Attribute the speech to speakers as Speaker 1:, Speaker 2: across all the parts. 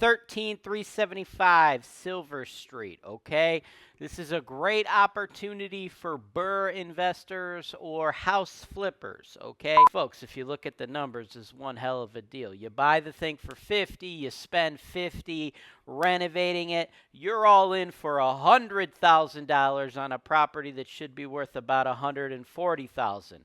Speaker 1: 13375 Silver Street, okay? This is a great opportunity for BRRRR investors or house flippers, okay? Folks, if you look at the numbers, it's one hell of a deal. You buy the thing for $50, you spend $50 renovating it, you're all in for $100,000 on a property that should be worth about $140,000.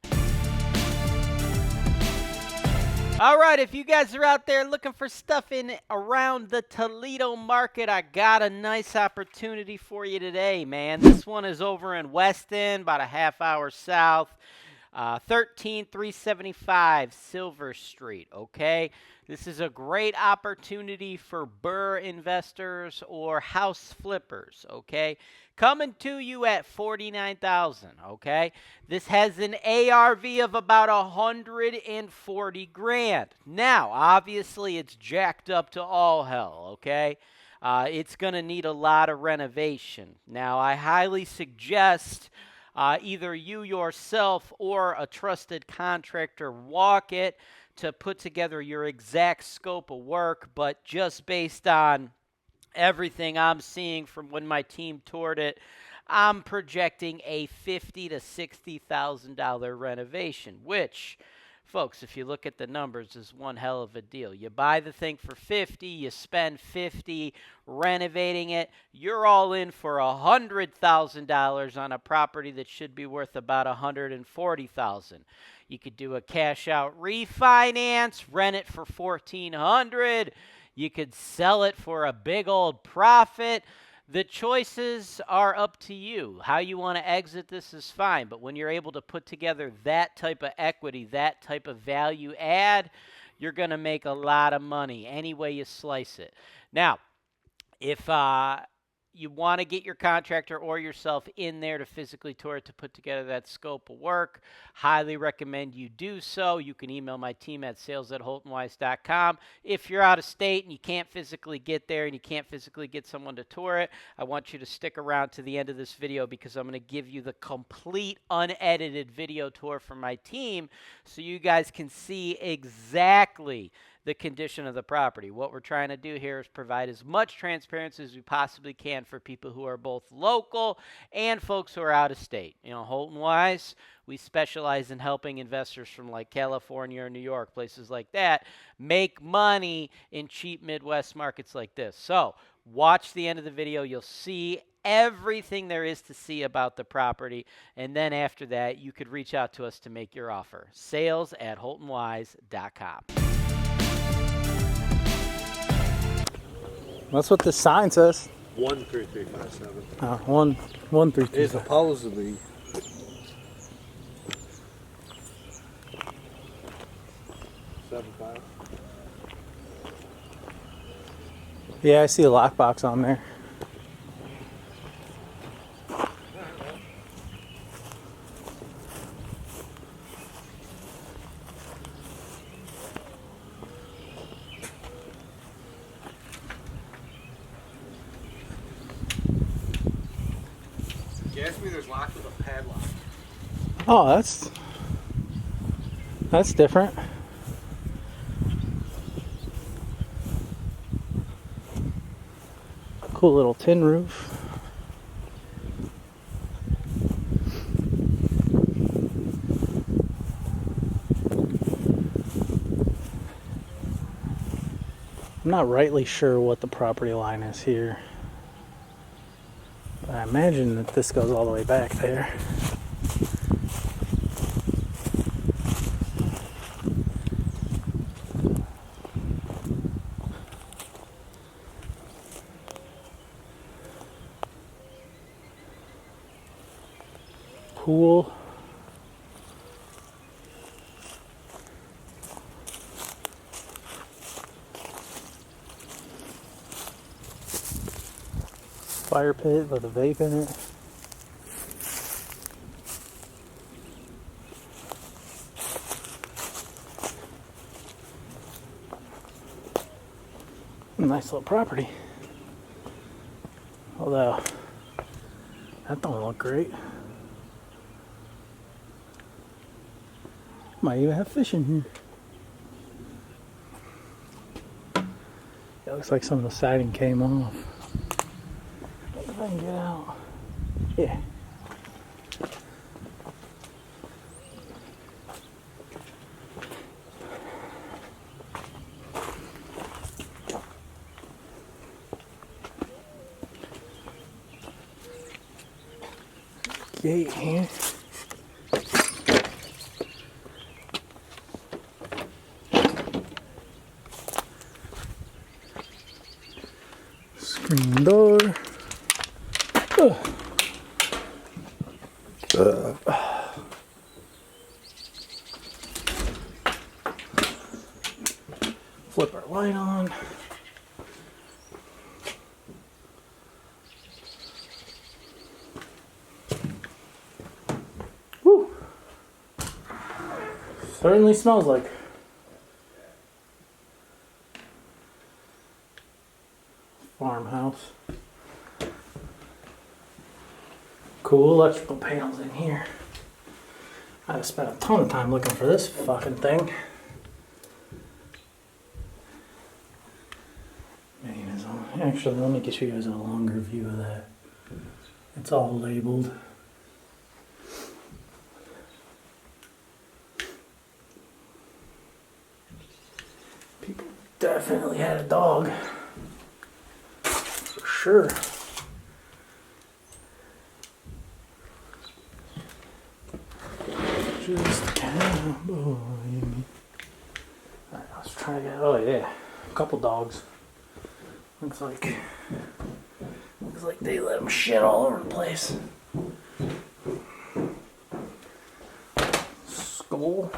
Speaker 1: All right, if you guys are out there looking for stuff in around the Toledo market, I got a nice opportunity for you today, man. This one is over in Weston, about a half hour south. 13375 Silver Street, okay? This is a great opportunity for BRRRR investors or house flippers, okay? Coming to you at $49,000, okay? This has an ARV of about $140 grand. Now, obviously, it's jacked up to all hell, okay? It's going to need a lot of renovation. Now, I highly suggest either you yourself or a trusted contractor walk it to put together your exact scope of work, but just based on everything I'm seeing from when my team toured it, I'm projecting a $50,000 to $60,000 renovation, which, folks, if you look at the numbers, is one hell of a deal. You buy the thing for $50, you spend $50 renovating it, you're all in for $100,000 on a property that should be worth about $140,000. You could do a cash out refinance, rent it for $1,400. You could sell it for a big old profit. The choices are up to you. How you want to exit this is fine, but when you're able to put together that type of equity, that type of value add, you're going to make a lot of money any way you slice it. Now, if you want to get your contractor or yourself in there to physically tour it to put together that scope of work, highly recommend you do so. You can email my team at sales@holtonwise.com. If you're out of state and you can't physically get there and you can't physically get someone to tour it, I want you to stick around to the end of this video because I'm going to give you the complete unedited video tour from my team so you guys can see exactly the condition of the property. What we're trying to do here is provide as much transparency as we possibly can for people who are both local and folks who are out of state. You know, Holton Wise, we specialize in helping investors from like California or New York, places like that, make money in cheap Midwest markets like this. So watch the end of the video. You'll see everything there is to see about the property. And then after that, you could reach out to us to make your offer. Sales@holtonwise.com.
Speaker 2: That's what this sign says.
Speaker 3: 13357.
Speaker 2: 133.
Speaker 3: It's supposedly 75.
Speaker 2: Yeah, I see a lockbox on there.
Speaker 3: He asked me there's locked with a padlock.
Speaker 2: Oh, that's different. Cool little tin roof. I'm not rightly sure what the property line is here. I imagine that this goes all the way back there. Pool. Fire pit with a vape in it. Nice little property. Although, that don't look great. Might even have fish in here. Yeah, looks like some of the siding came off. If I can get out. Yeah. Gate here. Screen door. Flip our light on. Woo! Certainly smells like farmhouse. Cool electrical panels in here. I've spent a ton of time looking for this fucking thing. Main is on. Actually, let me get you guys a longer view of that. It's all labeled. People definitely had a dog. For sure. Just cowboy. Alright, let's try again. Oh yeah, a couple dogs. Looks like they let them shit all over the place. Skull.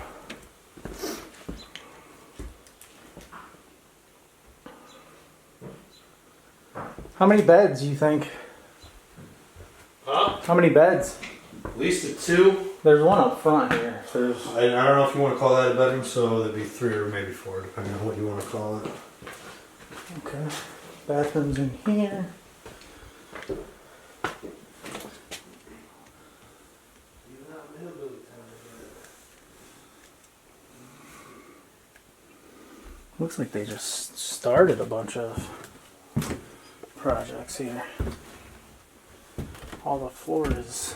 Speaker 2: How many beds do you think?
Speaker 4: Huh?
Speaker 2: How many beds?
Speaker 4: At least a 2.
Speaker 2: There's one up front here. So there's
Speaker 4: I don't know if you want to call that a bedroom, so there'd be 3 or maybe 4, depending on what you want to call it.
Speaker 2: okay. Bathrooms in here. Looks like they just started a bunch of projects here. All the floor is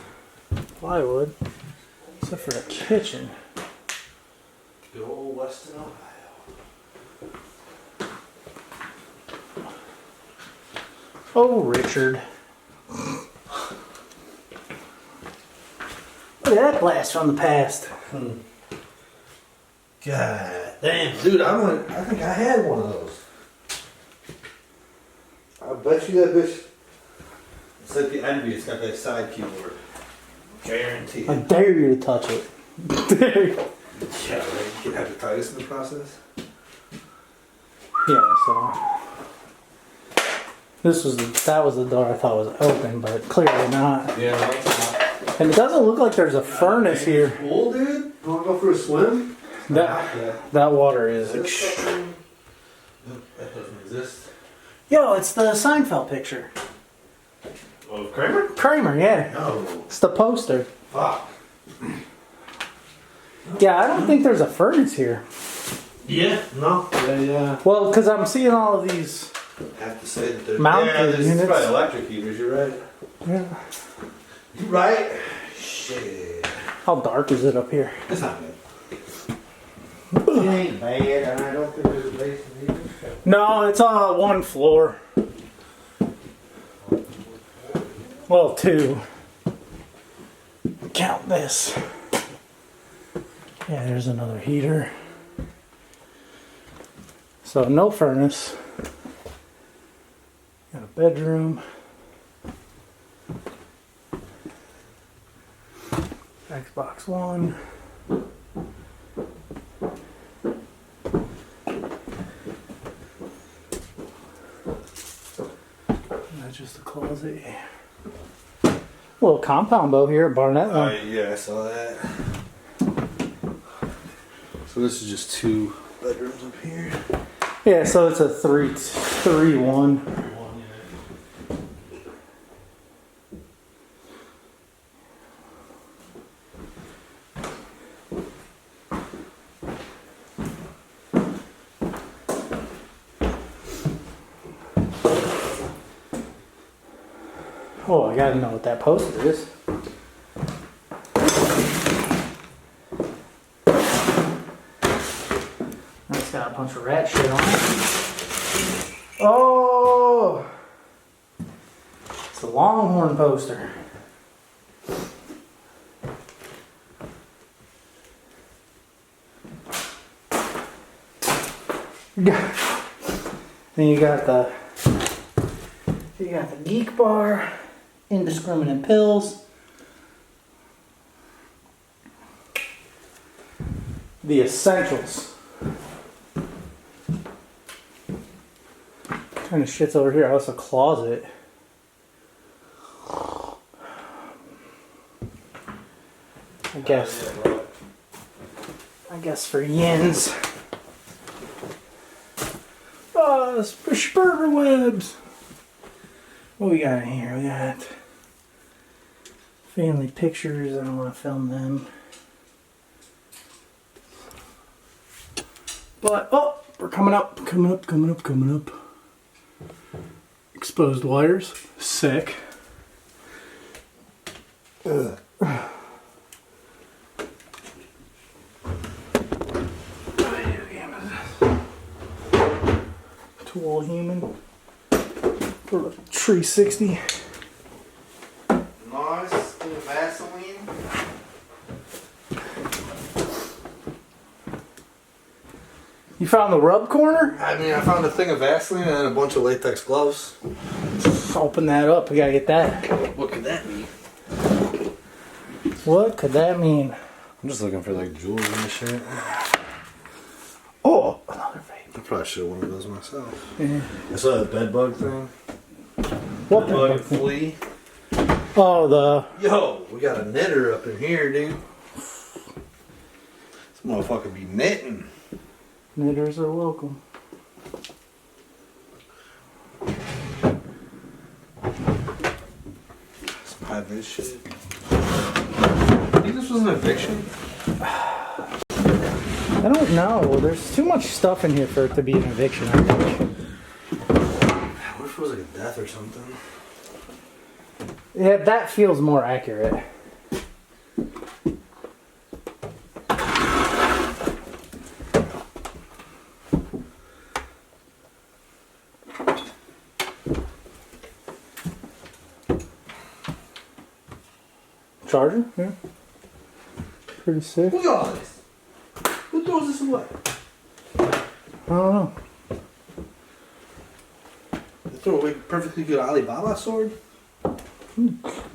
Speaker 2: plywood, except for the kitchen.
Speaker 4: Good old Weston, Ohio.
Speaker 2: Oh, Richard. Look at that blast from the past.
Speaker 4: God damn, dude, I think I had one of those. I bet you that bitch. It's like the Envy, it's got that side keyboard. Guaranteed.
Speaker 2: I dare you to touch it. Dare you.
Speaker 4: Yeah, right? You get hepatitis in the process?
Speaker 2: Yeah, so that was the door I thought was open, but clearly not.
Speaker 4: Yeah, that's not.
Speaker 2: And it doesn't look like there's a furnace here.
Speaker 4: Cool, dude. You wanna go for a swim?
Speaker 2: That water is.
Speaker 4: That doesn't exist.
Speaker 2: Yo, it's the Seinfeld picture.
Speaker 4: Oh, Kramer?
Speaker 2: Kramer, yeah.
Speaker 4: No.
Speaker 2: It's the poster.
Speaker 4: Fuck.
Speaker 2: Yeah, I don't think there's a furnace here.
Speaker 4: Yeah, no. Yeah.
Speaker 2: Well, because I'm seeing all of these.
Speaker 4: I have to say that there's
Speaker 2: Mounted
Speaker 4: there's
Speaker 2: units.
Speaker 4: probably electric heaters, you're right.
Speaker 2: Yeah.
Speaker 4: You right? Shit.
Speaker 2: How dark is it up here?
Speaker 4: It's not bad. It ain't bad, and I don't think there's a basement either.
Speaker 2: No, it's on one floor. Well, 2. Count this. Yeah, there's another heater. So no furnace. Got a bedroom. Xbox One. That's just a closet. Little compound bow here at Barnett.
Speaker 4: Yeah, I saw that. So this is just 2 bedrooms up here.
Speaker 2: Yeah, so it's a 3-1. Oh, I gotta know what that poster is. That's got a bunch of rat shit on it. Oh! It's a Longhorn poster. Then you got the Geek Bar, Indiscriminate Pills, the Essentials. What kind of shit's over here? Oh, it's a closet. I guess for yins. Oh, spider webs. What we got in here? We got family pictures. I don't want to film them. But, oh, we're coming up. Exposed wires. Sick. Ugh. Tool human for the 360.
Speaker 4: Nice. Little Vaseline.
Speaker 2: You found the rub corner?
Speaker 4: I mean, I found a thing of Vaseline and a bunch of latex gloves.
Speaker 2: Open that up. We gotta get that.
Speaker 4: What could that mean?
Speaker 2: What could that mean?
Speaker 4: I'm just looking for like jewelry and shit.
Speaker 2: Oh, another vape.
Speaker 4: I probably should have one of those myself.
Speaker 2: Yeah.
Speaker 4: I saw that bed bug thing.
Speaker 2: What
Speaker 4: Bed bug
Speaker 2: the
Speaker 4: and flea.
Speaker 2: Oh, the.
Speaker 4: Yo, we got a knitter up in here, dude. This motherfucker be knitting.
Speaker 2: Knitters are welcome.
Speaker 4: Some high vis shit. You think this was an eviction?
Speaker 2: I don't know. There's too much stuff in here for it to be an eviction, I think.
Speaker 4: What if it was like a death or something?
Speaker 2: Yeah, that feels more accurate. Charger? Yeah. Pretty sick.
Speaker 4: Look at all this. Who throws this away?
Speaker 2: I don't know.
Speaker 4: They throw away a perfectly good Alibaba sword?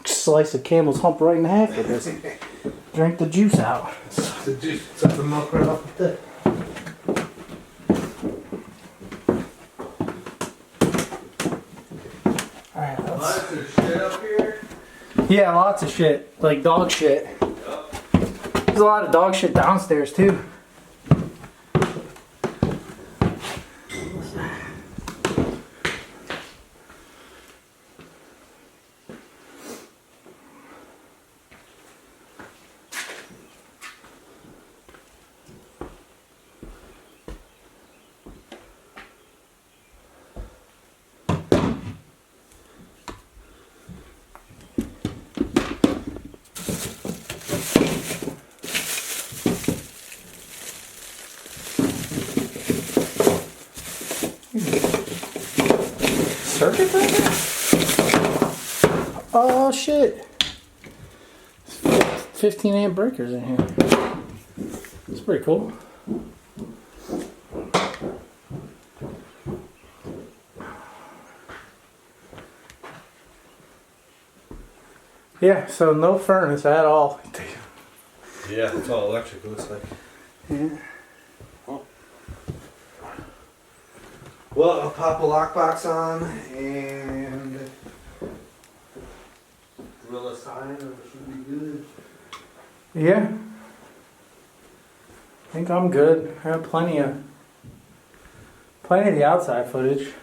Speaker 2: Slice a camel's hump right in half with this. Drink the juice out.
Speaker 4: The juice, suck the milk right off the tip.
Speaker 2: Alright, let's...
Speaker 4: Lots of shit up here.
Speaker 2: Yeah, lots of shit. Like dog shit. There's a lot of dog shit downstairs too. Circuit breaker? Oh shit. 15 amp breakers in here. It's pretty cool. Yeah, so no furnace at all.
Speaker 4: Yeah, it's all electric, it looks like.
Speaker 2: Yeah.
Speaker 4: Well, I'll pop a lockbox on and drill a sign and it should be good.
Speaker 2: Yeah. I think I'm good. I have plenty of the outside footage.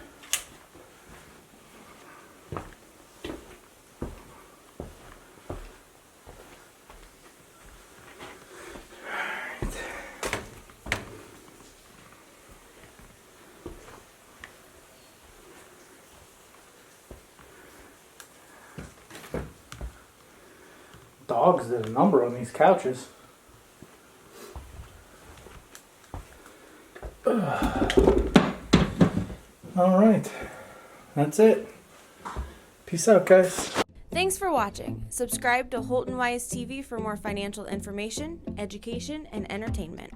Speaker 2: dogs did a number on these couches. All right, that's it. Peace out, guys.
Speaker 5: Thanks for watching. Subscribe to Holton Wise TV for more financial information, education, and entertainment.